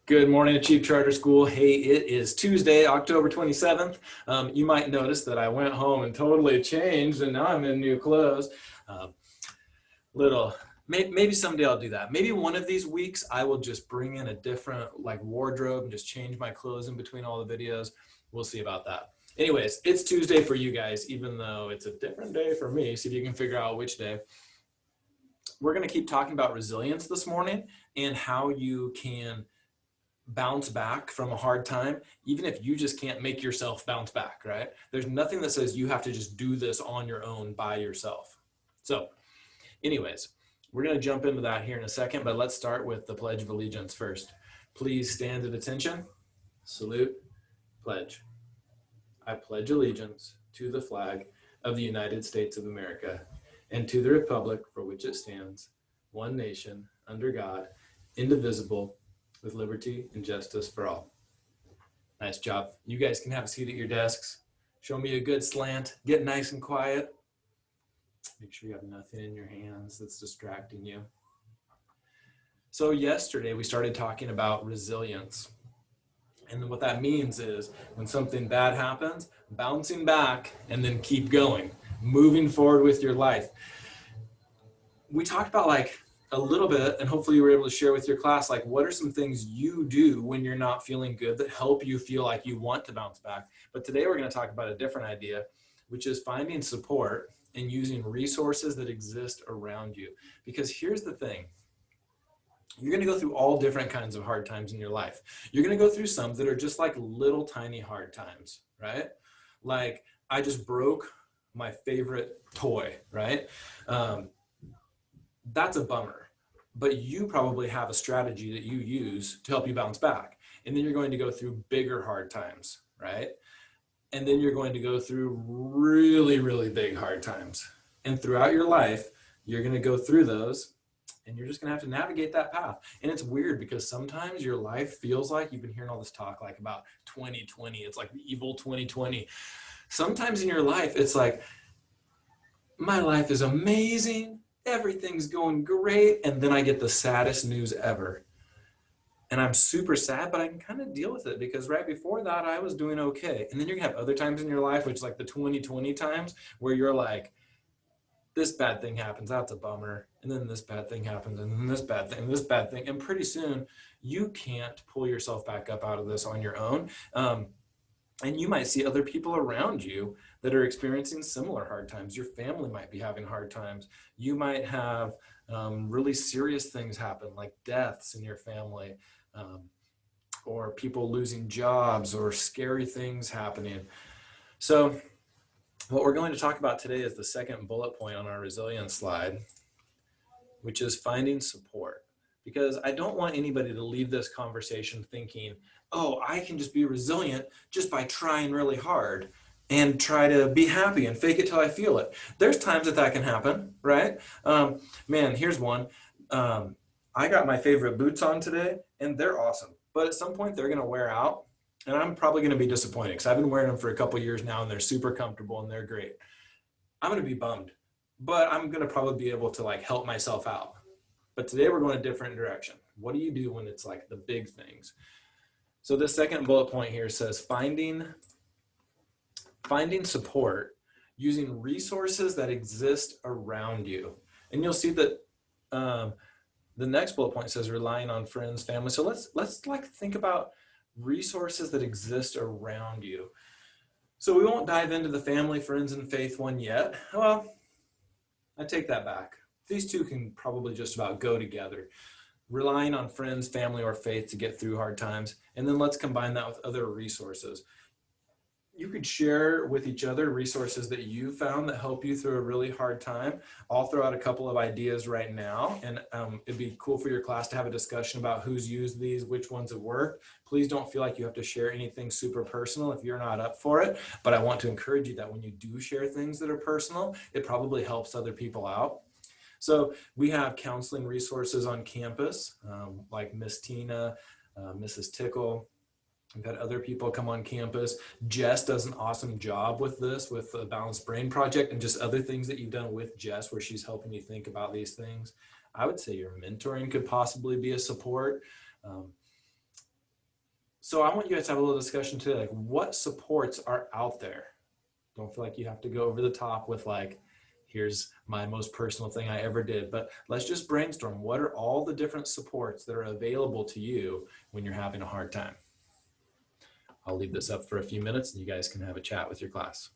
Good morning, Achieve Charter School. Hey, it is Tuesday, October 27th. You might notice that I went home and totally changed, and now I'm in new clothes. Um, little, maybe someday I'll do that. Maybe one of these weeks I will just bring in a different wardrobe and just change my clothes in between all the videos. We'll see about that. Anyways, it's Tuesday for you guys, even though it's a different day for me. See if you can figure out which day. We're going to keep talking about resilience this morning and how you can bounce back from a hard time, even if you just can't make yourself bounce back, right? There's nothing that says you have to just do this on your own by yourself. So anyways, we're going to jump into that here in a second, but let's start with the Pledge of Allegiance first. Please stand at attention, salute, pledge. I pledge allegiance to the flag of the United States of America and to the republic for which it stands, one nation, under God, indivisible, with liberty and justice for all. Nice job. You guys can have a seat at your desks. Show me a good slant. Get nice and quiet. Make sure you have nothing in your hands that's distracting you. So yesterday we started talking about resilience. And what that means is when something bad happens, bouncing back and then keep going, moving forward with your life. We talked about a little bit, and hopefully you were able to share with your class, what are some things you do when you're not feeling good that help you feel like you want to bounce back. But today we're going to talk about a different idea, which is finding support and using resources that exist around you. Because here's the thing. You're going to go through all different kinds of hard times in your life. You're going to go through some that are just like little tiny hard times, right? Like I just broke my favorite toy, right? That's a bummer, but you probably have a strategy that you use to help you bounce back. And then you're going to go through bigger hard times, right? And then you're going to go through really, really big hard times. And throughout your life, you're going to go through those and you're just going to have to navigate that path. And it's weird because sometimes your life feels like, you've been hearing all this talk about 2020. It's like the evil 2020. Sometimes in your life, it's like, my life is amazing. Everything's going great. And then I get the saddest news ever. And I'm super sad, but I can kind of deal with it because right before that, I was doing okay. And then you're gonna have other times in your life, which is like the 2020 times where you're like, this bad thing happens, that's a bummer. And then this bad thing happens, and then this bad thing, and this bad thing. And pretty soon you can't pull yourself back up out of this on your own. And you might see other people around you that are experiencing similar hard times. Your family might be having hard times. You might have really serious things happen, like deaths in your family, or people losing jobs, or scary things happening. So what we're going to talk about today is the second bullet point on our resilience slide, which is finding support. Because I don't want anybody to leave this conversation thinking, oh, I can just be resilient just by trying really hard and try to be happy and fake it till I feel it. There's times that can happen, right? Man, here's one. I got my favorite boots on today and they're awesome. But at some point they're gonna wear out and I'm probably gonna be disappointed because I've been wearing them for a couple years now and they're super comfortable and they're great. I'm gonna be bummed, but I'm gonna probably be able to help myself out. But today we're going a different direction. What do you do when it's like the big things? So this second bullet point here says finding support using resources that exist around you. And you'll see that the next bullet point says relying on friends, family. So let's think about resources that exist around you. So we won't dive into the family, friends, and faith one yet. Well, I take that back. These two can probably just about go together. Relying on friends, family, or faith to get through hard times. And then let's combine that with other resources. You could share with each other resources that you found that help you through a really hard time. I'll throw out a couple of ideas right now, and it'd be cool for your class to have a discussion about who's used these, which ones have worked. Please don't feel like you have to share anything super personal if you're not up for it, but I want to encourage you that when you do share things that are personal, it probably helps other people out. So we have counseling resources on campus, like Miss Tina, Mrs. Tickle. We've had other people come on campus. Jess does an awesome job with this, with the Balanced Brain Project and just other things that you've done with Jess where she's helping you think about these things. I would say your mentoring could possibly be a support. So I want you guys to have a little discussion today, like what supports are out there. Don't feel like you have to go over the top with like, here's my most personal thing I ever did, but let's just brainstorm. What are all the different supports that are available to you when you're having a hard time? I'll leave this up for a few minutes and you guys can have a chat with your class.